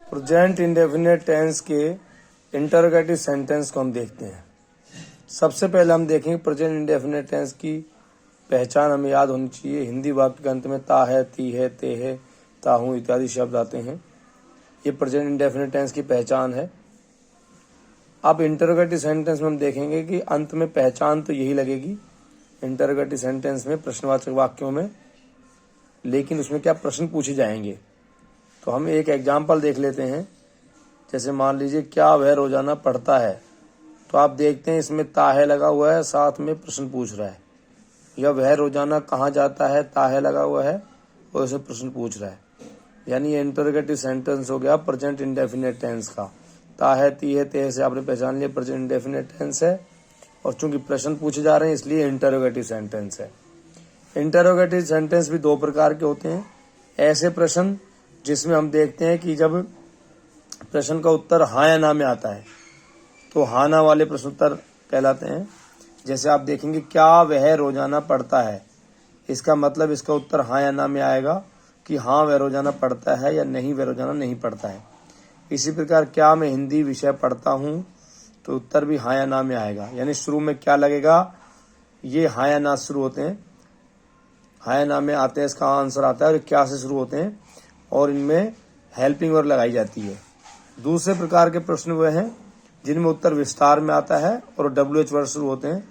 Present indefinite tense के interrogative sentence को हम देखते हैं। सबसे पहले हम देखेंगे प्रेजेंट इंडेफिनिट टेंस की पहचान हमें याद होनी चाहिए। हिंदी वाक्य के अंत में ता है, ती है, ते है, ताहूं इत्यादि शब्द आते हैं। ये प्रेजेंट इंडेफिनिट टेंस की पहचान है। अब इंटरोगेटिव सेंटेंस में हम देखेंगे कि अंत में पहचान तो यही लगेगी इंटरोगेटिव सेंटेंस में, प्रश्नवाचक वाक्यों में, लेकिन उसमें क्या प्रश्न पूछे जाएंगे। तो हम एक एग्जाम्पल देख लेते हैं। जैसे मान लीजिए क्या वह रोजाना पढ़ता है, तो आप देखते हैं इसमें ता है लगा हुआ है, साथ में प्रश्न पूछ रहा है। या वह रोजाना कहाँ जाता है, ता है लगा हुआ है और इसे प्रश्न पूछ रहा है। यानी ये इंटरोगेटिव सेंटेंस हो गया प्रेजेंट इंडेफिनिट टेंस का। ता है, ती है, ते से आपने पहचान लिया प्रेजेंट इंडेफिनिट टेंस है, और चूंकि प्रश्न पूछे जा रहे हैं इसलिए इंटरोगेटिव सेंटेंस है। इंटरोगेटिव सेंटेंस भी दो प्रकार के होते हैं। ऐसे प्रश्न जिसमें हम देखते हैं कि जब प्रश्न का उत्तर हाँ या ना में आता है तो हाँ ना वाले प्रश्नोत्तर कहलाते हैं। जैसे आप देखेंगे क्या वह रोजाना पढ़ता है, इसका मतलब इसका उत्तर हाँ या ना में आएगा कि हाँ वह रोजाना पढ़ता है या नहीं वह रोजाना नहीं पढ़ता है। इसी प्रकार क्या मैं हिंदी विषय पढ़ता हूँ, तो उत्तर भी हाँ या ना में आएगा। यानी शुरू में क्या लगेगा, ये हाँ या ना शुरू होते हैं, हाँ या ना में आते हैं, इसका आंसर आता है, और क्या से शुरू होते हैं और इनमें हेल्पिंग वर्ब लगाई जाती है। दूसरे प्रकार के प्रश्न वह हैं जिनमें उत्तर विस्तार में आता है और WH वर्ड शुरू होते हैं।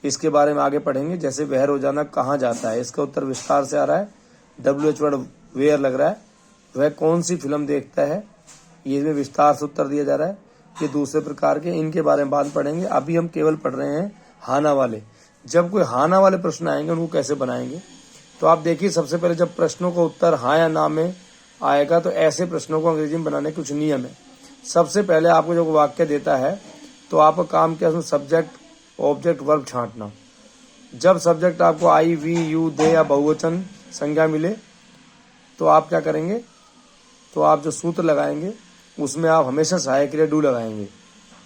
इसके बारे में आगे पढ़ेंगे। जैसे वह रोजाना कहाँ जाता है, इसका उत्तर विस्तार से आ रहा है, WH वर्ड वेयर लग रहा है। वह कौन सी फिल्म देखता है, ये इसमें विस्तार से उत्तर दिया जा रहा है। ये दूसरे प्रकार के, इनके बारे में बाद पढ़ेंगे। अभी हम केवल पढ़ रहे हैं हाना वाले। जब कोई हाना वाले प्रश्न आएंगे उनको कैसे बनाएंगे, तो आप देखिए सबसे पहले जब प्रश्नों का उत्तर हाँ या ना में आएगा तो ऐसे प्रश्नों को अंग्रेजी में बनाने के कुछ नियम है। सबसे पहले आपको जो वाक्य देता है तो आपका काम क्या है, उसमें सब्जेक्ट ऑब्जेक्ट वर्ब छांटना। जब सब्जेक्ट आपको आई, वी, यू, दे या बहुवचन संज्ञा मिले तो आप क्या करेंगे, तो आप जो सूत्र लगाएंगे उसमें आप हमेशा सहायक क्रिया डू लगाएंगे।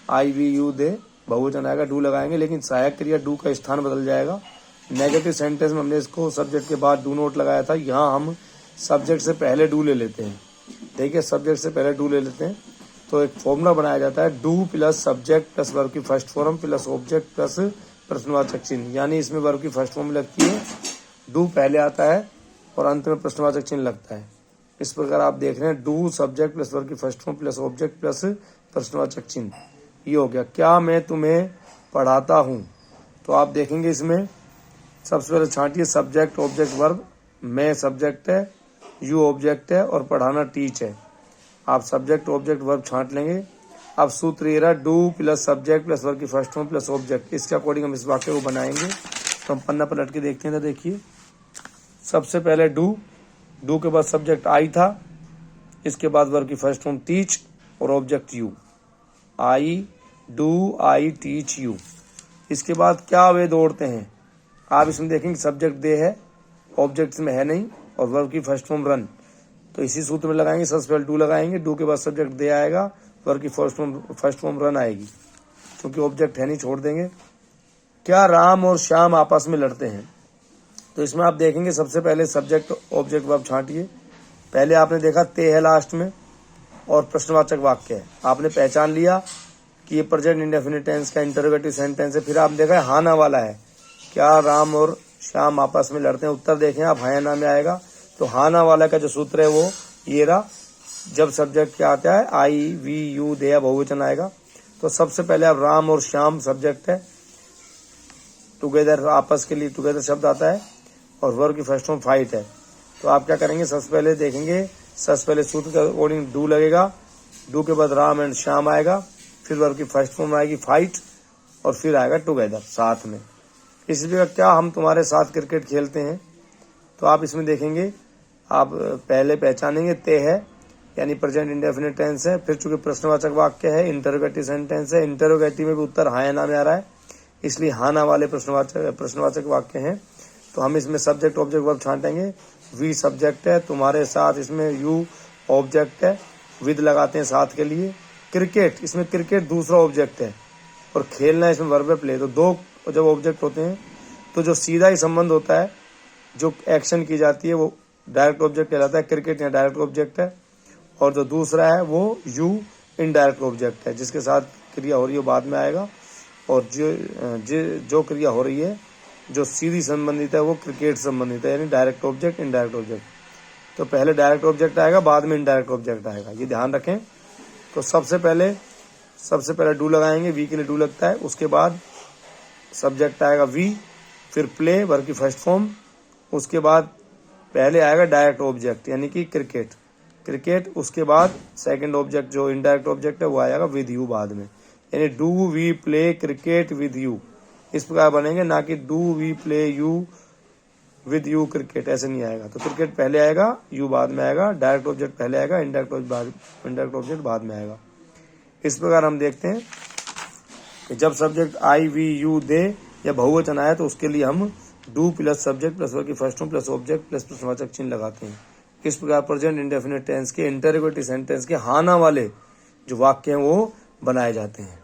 आई, वी, यू, दे बहुवचन आएगा, डू लगाएंगे, लेकिन सहायक क्रिया डू का स्थान बदल जाएगा। नेगेटिव सेंटेंस में हमने इसको सब्जेक्ट के बाद डू नोट लगाया था, यहाँ हम सब्जेक्ट से पहले डू ले लेते हैं। देखिए सब्जेक्ट से पहले डू ले लेते हैं तो एक फॉर्मूला बनाया जाता है, do plus subject plus verb की first form plus object plus प्रश्नवाचक चिन्ह। यानी इसमें वर्ब की फर्स्ट फॉर्म लगती है, डू पहले आता है और अंत में प्रश्नवाचक चिन्ह लगता है। इस प्रकार आप देख रहे हैं डू सब्जेक्ट प्लस वर्ब की first form plus object plus प्रश्नवाचक चिन्ह। ये हो गया क्या मैं तुम्हें पढ़ाता हूँ। तो आप देखेंगे इसमें सबसे पहले छांटिए सब्जेक्ट ऑब्जेक्ट वर्ब। मैं सब्जेक्ट है, यू ऑब्जेक्ट है और पढ़ाना टीच है। आप सब्जेक्ट ऑब्जेक्ट वर्ब छांट लेंगे। अब सूत्र ये रहा, do plus subject plus verb की फर्स्ट फॉर्म प्लस ऑब्जेक्ट। इसके अकॉर्डिंग हम इस वाक्य को बनाएंगे। तो हम पन्ना पलट के देखते हैं। तो देखिए सबसे पहले डू, डू के बाद सब्जेक्ट आई था, इसके बाद वर्ब की फर्स्ट फॉर्म टीच और object you. I, do, I, teach, you. इसके बाद क्या वे दौड़ते हैं, आप इसमें देखेंगे सब्जेक्ट दे है, ऑब्जेक्ट इसमें है नहीं, और वर्ब की फर्स्ट फॉर्म रन। तो इसी सूत्र में लगाएंगे, सबसे पहले डू लगाएंगे, डू के बाद सब्जेक्ट दे आएगा, वर्ब की फर्स्ट फॉर्म रन आएगी, क्योंकि ऑब्जेक्ट है नहीं, छोड़ देंगे। क्या राम और श्याम आपस में लड़ते हैं, तो इसमें आप देखेंगे सबसे पहले सब्जेक्ट ऑब्जेक्ट वर्ब छांटिए। पहले आपने देखा ते है लास्ट में और प्रश्नवाचक वाक्य है, आपने पहचान लिया कि ये प्रेजेंट इंडेफिनिट टेंस का इंटरोगेटिव सेंटेंस है। फिर आपने देखा हाँ ना वाला है, क्या राम और श्याम आपस में लड़ते हैं। उत्तर देखें आप, हाँ या ना में आएगा। तो हाँ ना वाला का जो सूत्र है वो ये रहा, जब सब्जेक्ट क्या आता है आई, वी, यू, दे या बहुवचन आएगा तो सबसे पहले आप राम और श्याम सब्जेक्ट है, टुगेदर आपस के लिए टुगेदर शब्द आता है, और वर्ब की फर्स्ट फॉर्म फाइट है। तो आप क्या करेंगे, सबसे पहले देखेंगे, सबसे पहले सूत्र के अकॉर्डिंग डू लगेगा, डू के बाद राम एंड श्याम आएगा, फिर वर्ब की फर्स्ट फॉर्म आएगी फाइट, और फिर आएगा टुगेदर साथ में। इसी प्रकार क्या हम तुम्हारे साथ क्रिकेट खेलते हैं, तो आप इसमें देखेंगे, आप पहले पहचानेंगे ते है यानी प्रेजेंट इंडेफिनिट टेंस है। फिर चूंकि प्रश्नवाचक वाक्य है, इंटरोगेटिव सेंटेंस है, इंटरोगेटिव में भी उत्तर हाँ या ना में आ रहा है, इसलिए हाँ ना वाले प्रश्नवाचक वाक्य हैं। तो हम इसमें सब्जेक्ट ऑब्जेक्ट वर्ब छांटेंगे। वी सब्जेक्ट है, तुम्हारे साथ इसमें यू ऑब्जेक्ट है, विद लगाते हैं साथ के लिए। क्रिकेट, इसमें क्रिकेट दूसरा ऑब्जेक्ट है, और खेलना इसमें वर्ब है प्ले। तो दो जब ऑब्जेक्ट होते हैं तो जो सीधा ही संबंध होता है, जो एक्शन की जाती है, वो डायरेक्ट ऑब्जेक्ट कहलाता है। क्रिकेट यहाँ डायरेक्ट ऑब्जेक्ट है, और जो दूसरा है वो यू इनडायरेक्ट ऑब्जेक्ट है, जिसके साथ क्रिया हो रही है बाद में आएगा। और जो क्रिया हो रही है जो सीधी संबंधित है वो क्रिकेट संबंधित है, यानी डायरेक्ट ऑब्जेक्ट इनडायरेक्ट ऑब्जेक्ट। तो पहले डायरेक्ट ऑब्जेक्ट आएगा, बाद में इनडायरेक्ट ऑब्जेक्ट आएगा, ये ध्यान रखें। तो सबसे पहले डू लगाएंगे, वी के लिए डू लगता है। उसके बाद सब्जेक्ट आएगा वी, फिर प्ले वर्ब की फर्स्ट फॉर्म, उसके बाद पहले आएगा डायरेक्ट ऑब्जेक्ट यानी कि क्रिकेट, उसके बाद सेकंड ऑब्जेक्ट जो इनडायरेक्ट ऑब्जेक्ट है वो आएगा विद यू बाद में, यानी do we play cricket with you, इस प्रकार बनेंगे, ना कि do we play you with you cricket, ऐसे नहीं आएगा। तो क्रिकेट पहले आएगा, यू बाद में आएगा, डायरेक्ट ऑब्जेक्ट पहले आएगा, इनडायरेक्ट ऑब्जेक्ट बाद में आएगा। इस प्रकार हम देखते हैं कि जब subject I we you they या बहुवचन आए तो उसके लिए हम do plus subject plus verb की first form plus object plus प्रश्नवाचक चिन्ह लगाते हैं। इस प्रकार प्रेजेंट इंडेफिनिट टेंस के इंटरोगेटिव सेंटेंस के हाना वाले जो वाक्य हैं वो बनाए जाते हैं।